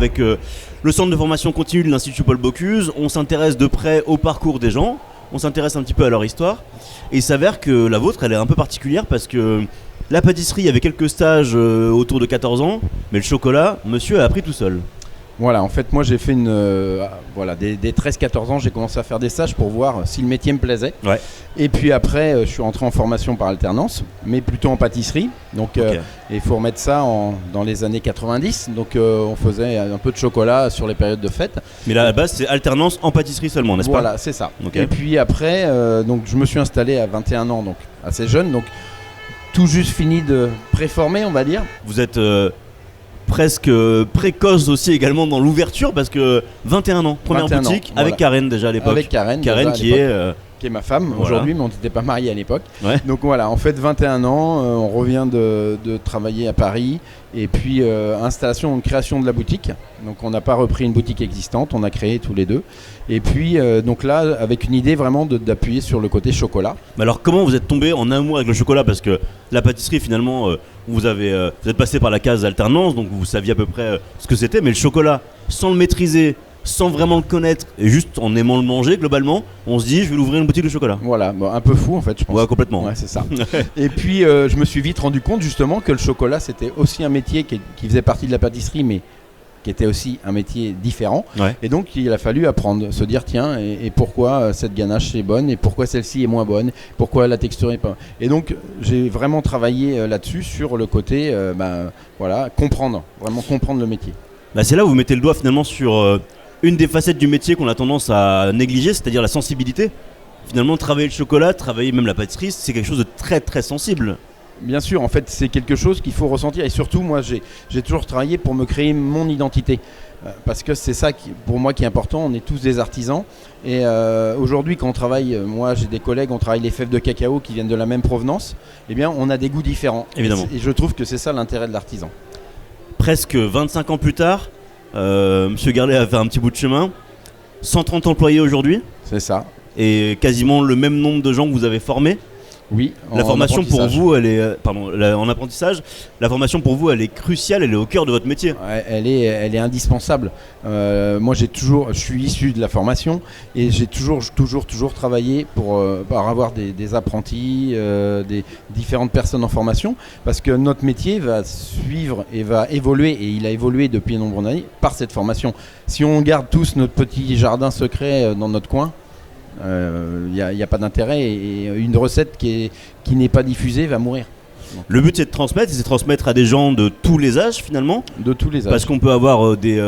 avec le centre de formation continue de l'Institut Paul Bocuse. On s'intéresse de près au parcours des gens, on s'intéresse un petit peu à leur histoire. Et il s'avère que la vôtre, elle est un peu particulière parce que la pâtisserie, il y avait quelques stages autour de 14 ans, mais le chocolat, monsieur a appris tout seul. Voilà, en fait, moi j'ai fait dès 13-14 ans, j'ai commencé à faire des stages pour voir si le métier me plaisait. Ouais. Et puis après, je suis rentré en formation par alternance, mais plutôt en pâtisserie. Donc, il faut remettre ça dans les années 90. Donc, on faisait un peu de chocolat sur les périodes de fête. Mais là, à la base, c'est alternance en pâtisserie seulement, n'est-ce pas ? Voilà, c'est ça. Okay. Et puis après, donc, je me suis installé à 21 ans, donc assez jeune. Donc, tout juste fini de préformer, on va dire. Vous êtes presque précoce aussi également dans l'ouverture parce que 21 ans, première 21 boutique ans, voilà. avec Karen déjà à l'époque. Avec Karen qui est qui est ma femme aujourd'hui, mais on n'était pas mariés à l'époque. Ouais. Donc voilà, en fait 21 ans, on revient de travailler à Paris et puis installation, création de la boutique. Donc on n'a pas repris une boutique existante, on a créé tous les deux. Et puis donc là, avec une idée vraiment d'appuyer sur le côté chocolat. Mais alors comment vous êtes tombé en amour avec le chocolat ? Parce que la pâtisserie finalement, vous êtes passé par la case alternance, donc vous saviez à peu près ce que c'était, mais le chocolat, sans le maîtriser, sans vraiment le connaître et juste en aimant le manger globalement, on se dit je vais ouvrir une boutique de chocolat. Voilà, bon, un peu fou en fait je pense. Ouais, complètement. Ouais, c'est ça. Et puis je me suis vite rendu compte justement que le chocolat c'était aussi un métier qui faisait partie de la pâtisserie mais qui était aussi un métier différent. Ouais. Et donc il a fallu apprendre, se dire tiens et pourquoi cette ganache est bonne et pourquoi celle-ci est moins bonne, pourquoi la texture est pas. Et donc j'ai vraiment travaillé là-dessus sur le côté comprendre le métier. Bah, c'est là où vous mettez le doigt finalement sur une des facettes du métier qu'on a tendance à négliger, c'est-à-dire la sensibilité. Finalement, travailler le chocolat, travailler même la pâtisserie, c'est quelque chose de très très sensible. Bien sûr, en fait, c'est quelque chose qu'il faut ressentir. Et surtout, moi, j'ai toujours travaillé pour me créer mon identité. Parce que c'est ça, pour moi, qui est important. On est tous des artisans. Et aujourd'hui, quand on travaille, moi, j'ai des collègues, on travaille les fèves de cacao qui viennent de la même provenance. Eh bien, on a des goûts différents. Évidemment. Et je trouve que c'est ça l'intérêt de l'artisan. Presque 25 ans plus tard, Monsieur Garlet a fait un petit bout de chemin. 130 employés aujourd'hui. C'est ça. Et quasiment le même nombre de gens que vous avez formés. Oui. La formation pour vous, elle est, en apprentissage, la formation pour vous, elle est cruciale, elle est au cœur de votre métier. Ouais, elle est indispensable. Moi, je suis issu de la formation et j'ai toujours travaillé pour avoir des apprentis, des différentes personnes en formation, parce que notre métier va suivre et va évoluer, et il a évolué depuis de nombreuses années par cette formation. Si on garde tous notre petit jardin secret dans notre coin, il n'y a pas d'intérêt, et une recette qui n'est pas diffusée va mourir. Le but c'est de transmettre à des gens de tous les âges finalement. De tous les âges. Parce qu'on peut avoir des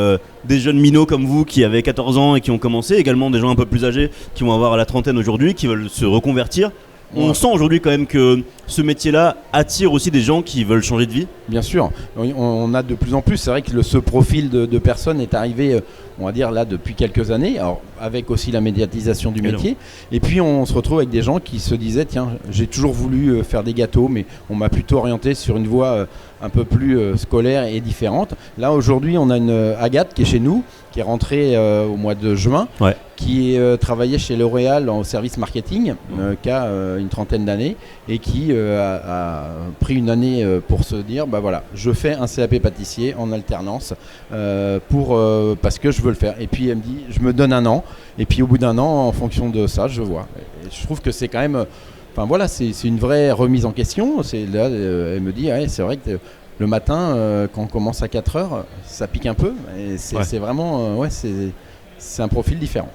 jeunes minots comme vous qui avaient 14 ans et qui ont commencé, également des gens un peu plus âgés qui vont avoir la trentaine aujourd'hui, qui veulent se reconvertir. On sent aujourd'hui quand même que ce métier-là attire aussi des gens qui veulent changer de vie. Bien sûr, on a de plus en plus, c'est vrai que ce profil de personnes est arrivé, on va dire là depuis quelques années, alors avec aussi la médiatisation du métier. Et puis on se retrouve avec des gens qui se disaient tiens, j'ai toujours voulu faire des gâteaux, mais on m'a plutôt orienté sur une voie un peu plus scolaire et différente. Là aujourd'hui on a une Agathe qui est chez nous, qui est rentrée au mois de juin, ouais. Qui travaillait chez L'Oréal en service marketing, qui a une trentaine d'années, et qui a pris une année pour se dire bah voilà, je fais un CAP pâtissier en alternance parce que je veux le faire. Et puis elle me dit je me donne un an, et puis au bout d'un an, en fonction de ça, je vois. Et je trouve que c'est quand même, enfin voilà, c'est une vraie remise en question. Là, elle me dit ouais, c'est vrai que le matin, quand on commence à 4h, ça pique un peu. Et c'est vraiment, c'est un profil différent.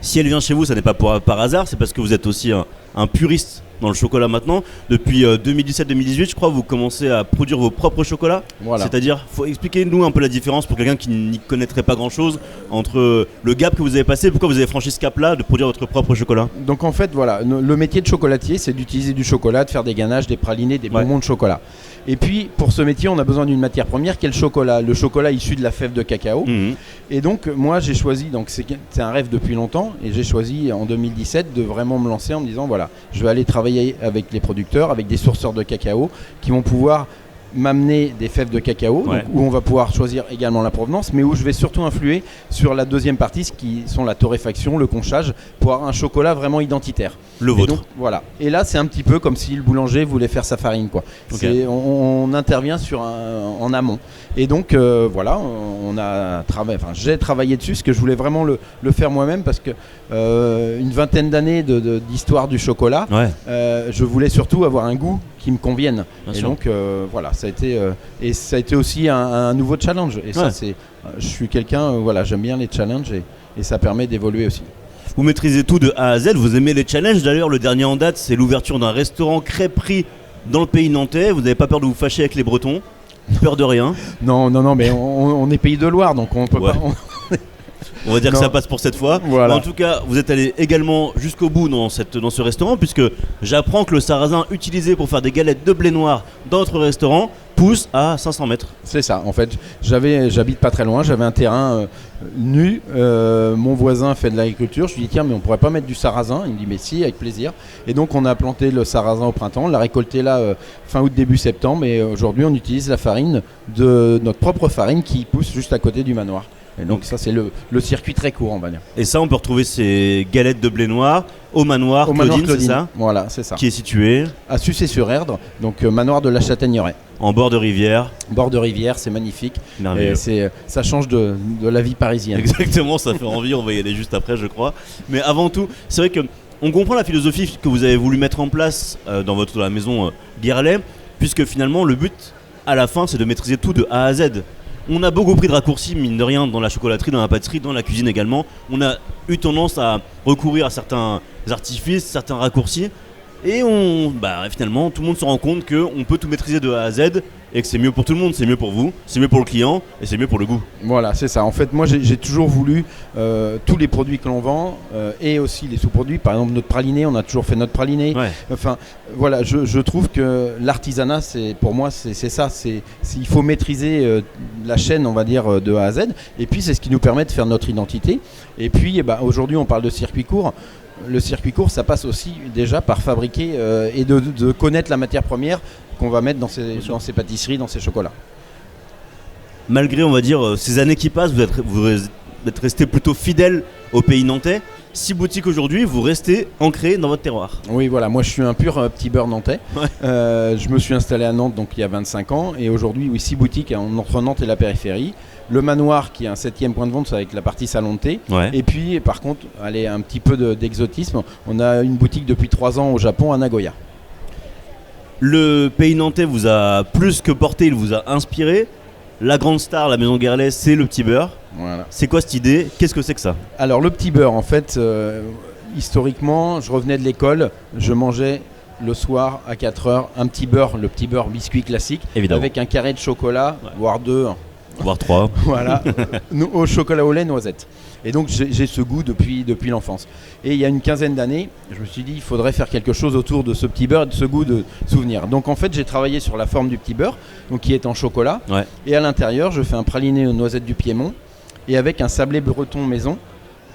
Si elle vient chez vous, ça n'est pas par hasard, c'est parce que vous êtes aussi un puriste dans le chocolat maintenant. Depuis 2017-2018, je crois, vous commencez à produire vos propres chocolats. Voilà. C'est-à-dire, faut expliquer-nous un peu la différence pour quelqu'un qui n'y connaîtrait pas grand-chose entre le gap que vous avez passé, pourquoi vous avez franchi ce cap-là de produire votre propre chocolat. Donc en fait, voilà, le métier de chocolatier, c'est d'utiliser du chocolat, de faire des ganaches, des pralinés, des bonbons de chocolat. Et puis, pour ce métier, on a besoin d'une matière première qui est le chocolat. Le chocolat issu de la fève de cacao. Mmh. Et donc, moi, j'ai choisi, donc c'est un rêve depuis longtemps, et j'ai choisi en 2017 de vraiment me lancer en me disant, voilà, je vais aller travailler avec les producteurs, avec des sourceurs de cacao qui vont pouvoir m'amener des fèves de cacao, Ouais. donc, où on va pouvoir choisir également la provenance, mais où je vais surtout influer sur la deuxième partie, ce qui sont la torréfaction, le conchage, pour avoir un chocolat vraiment identitaire. Le Et vôtre. donc, voilà. Et là, c'est un petit peu comme si le boulanger voulait faire sa farine, quoi. Ok. On intervient en amont. Et donc, voilà, j'ai travaillé dessus, parce que je voulais vraiment le faire moi-même, parce que une vingtaine d'années d'histoire du chocolat, Ouais, je voulais surtout avoir un goût qui me convienne. bien Et sûr. donc, voilà, ça a été aussi un nouveau challenge. Et ça, Ouais. je suis quelqu'un, voilà, j'aime bien les challenges et ça permet d'évoluer aussi. Vous maîtrisez tout de A à Z, vous aimez les challenges. D'ailleurs, le dernier en date, c'est l'ouverture d'un restaurant crêperie dans le pays nantais. Vous n'avez pas peur de vous fâcher avec les Bretons? Peur de rien. Non, mais on est pays de Loire, donc on peut Ouais. pas. On va dire que Non. ça passe pour cette fois. Voilà. En tout cas, vous êtes allé également jusqu'au bout dans ce restaurant, puisque j'apprends que le sarrasin utilisé pour faire des galettes de blé noir dans notre restaurant pousse à 500 mètres. C'est ça, en fait, j'habite pas très loin, j'avais un terrain nu, mon voisin fait de l'agriculture, je lui dis tiens mais on pourrait pas mettre du sarrasin, il me dit mais si, avec plaisir. Et donc on a planté le sarrasin au printemps, on l'a récolté là fin août début septembre et aujourd'hui on utilise la farine de notre propre farine qui pousse juste à côté du manoir. Et donc ça c'est le circuit très court on va dire. Et ça, on peut retrouver ces galettes de blé noir au manoir Au manoir Claudine, c'est Claudine, ça, voilà c'est ça. qui est situé À Sucé-sur-Erdre, donc manoir de la Châtaigneraie. en bord de rivière. Bord de rivière, c'est magnifique. Merveilleux. Et ça change de la vie parisienne. Exactement, ça fait envie, on va y aller juste après je crois. Mais avant tout, c'est vrai que on comprend la philosophie que vous avez voulu mettre en place dans la maison Guerlet, puisque finalement le but à la fin c'est de maîtriser tout de A à Z. On a beaucoup pris de raccourcis, mine de rien, dans la chocolaterie, dans la pâtisserie, dans la cuisine également. On a eu tendance à recourir à certains artifices, certains raccourcis. Et finalement, tout le monde se rend compte qu'on peut tout maîtriser de A à Z et que c'est mieux pour tout le monde, c'est mieux pour vous, c'est mieux pour le client et c'est mieux pour le goût. Voilà, c'est ça. En fait, moi, j'ai toujours voulu tous les produits que l'on vend et aussi les sous-produits. Par exemple, notre praliné, on a toujours fait notre praliné. Ouais. Enfin, voilà, je trouve que l'artisanat, pour moi, c'est ça. Il faut maîtriser la chaîne, on va dire, de A à Z. Et puis, c'est ce qui nous permet de faire notre identité. Et puis, aujourd'hui, on parle de circuit court. Le circuit court, ça passe aussi déjà par fabriquer et de connaître la matière première qu'on va mettre dans ces pâtisseries, dans ces chocolats. Malgré, on va dire, ces années qui passent, vous êtes resté plutôt fidèle au pays nantais. 6 boutiques aujourd'hui, vous restez ancré dans votre terroir. Oui, voilà, moi je suis un pur petit beurre nantais. Ouais. Je me suis installé à Nantes donc il y a 25 ans et aujourd'hui, oui, 6 boutiques entre Nantes et la périphérie. Le manoir qui est un 7e point de vente, c'est avec la partie salon de thé. Ouais. Et puis, par contre, allez, un petit peu d'exotisme. On a une boutique depuis 3 ans au Japon, à Nagoya. Le pays nantais vous a plus que porté, il vous a inspiré. La grande star, la maison Guerlet, c'est le petit beurre. Voilà. C'est quoi cette idée? Qu'est-ce que c'est que ça? Alors, le petit beurre, en fait, historiquement, je revenais de l'école, je mangeais le soir à 4h un petit beurre, le petit beurre biscuit classique, Évidemment. avec un carré de chocolat, Ouais. voire 2. Voire 3. Voilà, au chocolat au lait noisette. Et donc j'ai ce goût depuis l'enfance. Et il y a une quinzaine d'années, je me suis dit il faudrait faire quelque chose autour de ce petit beurre et de ce goût de souvenir. Donc en fait j'ai travaillé sur la forme du petit beurre, donc qui est en chocolat. Ouais. Et à l'intérieur je fais un praliné aux noisettes du Piémont et avec un sablé breton maison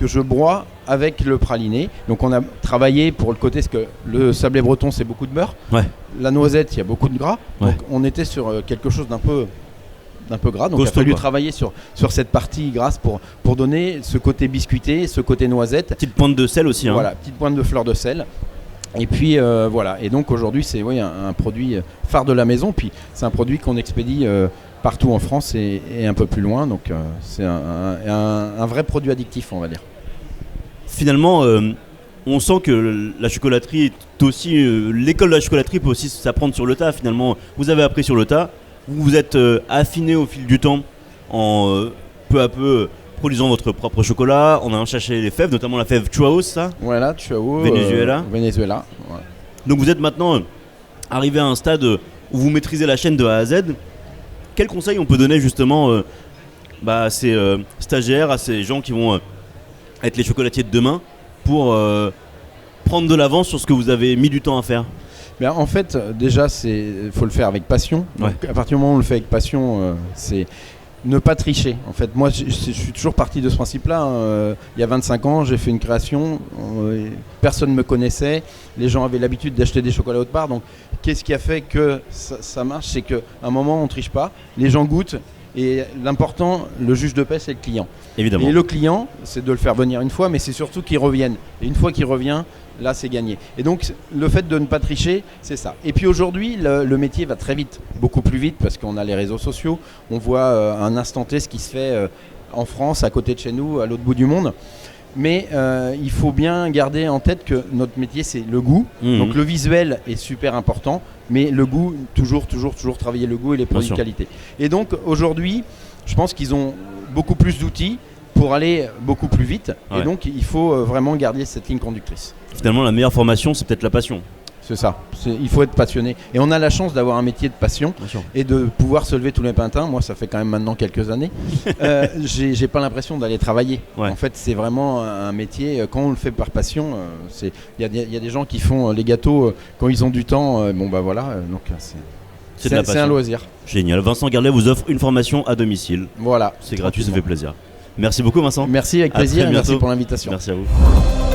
que je broie avec le praliné. Donc on a travaillé pour le côté, parce que le sablé breton c'est beaucoup de beurre. Ouais. La noisette il y a beaucoup de gras. Ouais. Donc on était sur quelque chose d'un peu gras, donc il a Costaud, fallu quoi. travailler sur cette partie grasse pour donner ce côté biscuité, ce côté noisette. Petite pointe de sel aussi. Hein. Voilà, petite pointe de fleur de sel. Et puis voilà, et donc aujourd'hui c'est un produit phare de la maison, puis c'est un produit qu'on expédie partout en France et un peu plus loin, donc c'est un vrai produit addictif on va dire. Finalement, on sent que la chocolaterie est aussi... l'école de la chocolaterie peut aussi s'apprendre sur le tas. Finalement, vous avez appris sur le tas. Vous vous êtes affiné au fil du temps en peu à peu produisant votre propre chocolat. On a cherché les fèves, notamment la fève Chuaos, ça. Voilà, Chuao, Venezuela. Venezuela, voilà. Donc vous êtes maintenant arrivé à un stade où vous maîtrisez la chaîne de A à Z. Quels conseils on peut donner justement à ces stagiaires, à ces gens qui vont être les chocolatiers de demain pour prendre de l'avance sur ce que vous avez mis du temps à faire? Ben, en fait, déjà, faut le faire avec passion. Donc, Ouais. à partir du moment où on le fait avec passion, ne pas tricher. En fait, moi, je suis toujours parti de ce principe-là. Il y a 25 ans, j'ai fait une création. Personne ne me connaissait. Les gens avaient l'habitude d'acheter des chocolats haute part. Donc, qu'est-ce qui a fait que ça marche? C'est qu'à un moment, on ne triche pas. Les gens goûtent. Et l'important, le juge de paix, c'est le client. Évidemment. Et le client, c'est de le faire venir une fois, mais c'est surtout qu'il revienne. Et une fois qu'il revient, là, c'est gagné. Et donc, le fait de ne pas tricher, c'est ça. Et puis aujourd'hui, le métier va très vite, beaucoup plus vite, parce qu'on a les réseaux sociaux. On voit un instant T ce qui se fait en France, à côté de chez nous, à l'autre bout du monde. Mais il faut bien garder en tête que notre métier, c'est le goût. Donc le visuel est super important, mais le goût, toujours travailler le goût et les produits de qualité. Et donc aujourd'hui, je pense qu'ils ont beaucoup plus d'outils pour aller beaucoup plus vite. Ouais. Et donc il faut vraiment garder cette ligne conductrice. Finalement, la meilleure formation, c'est peut-être la passion. C'est ça, il faut être passionné. Et on a la chance d'avoir un métier de passion et de pouvoir se lever tous les matins. Moi, ça fait quand même maintenant quelques années. J'ai pas l'impression d'aller travailler. Ouais. En fait, c'est vraiment un métier, quand on le fait par passion, il y a des gens qui font les gâteaux quand ils ont du temps. Donc c'est un loisir. Génial. Vincent Garlet vous offre une formation à domicile. Voilà. C'est gratuit, ça fait plaisir. Merci beaucoup Vincent. Merci, avec plaisir, et merci pour l'invitation. Merci à vous.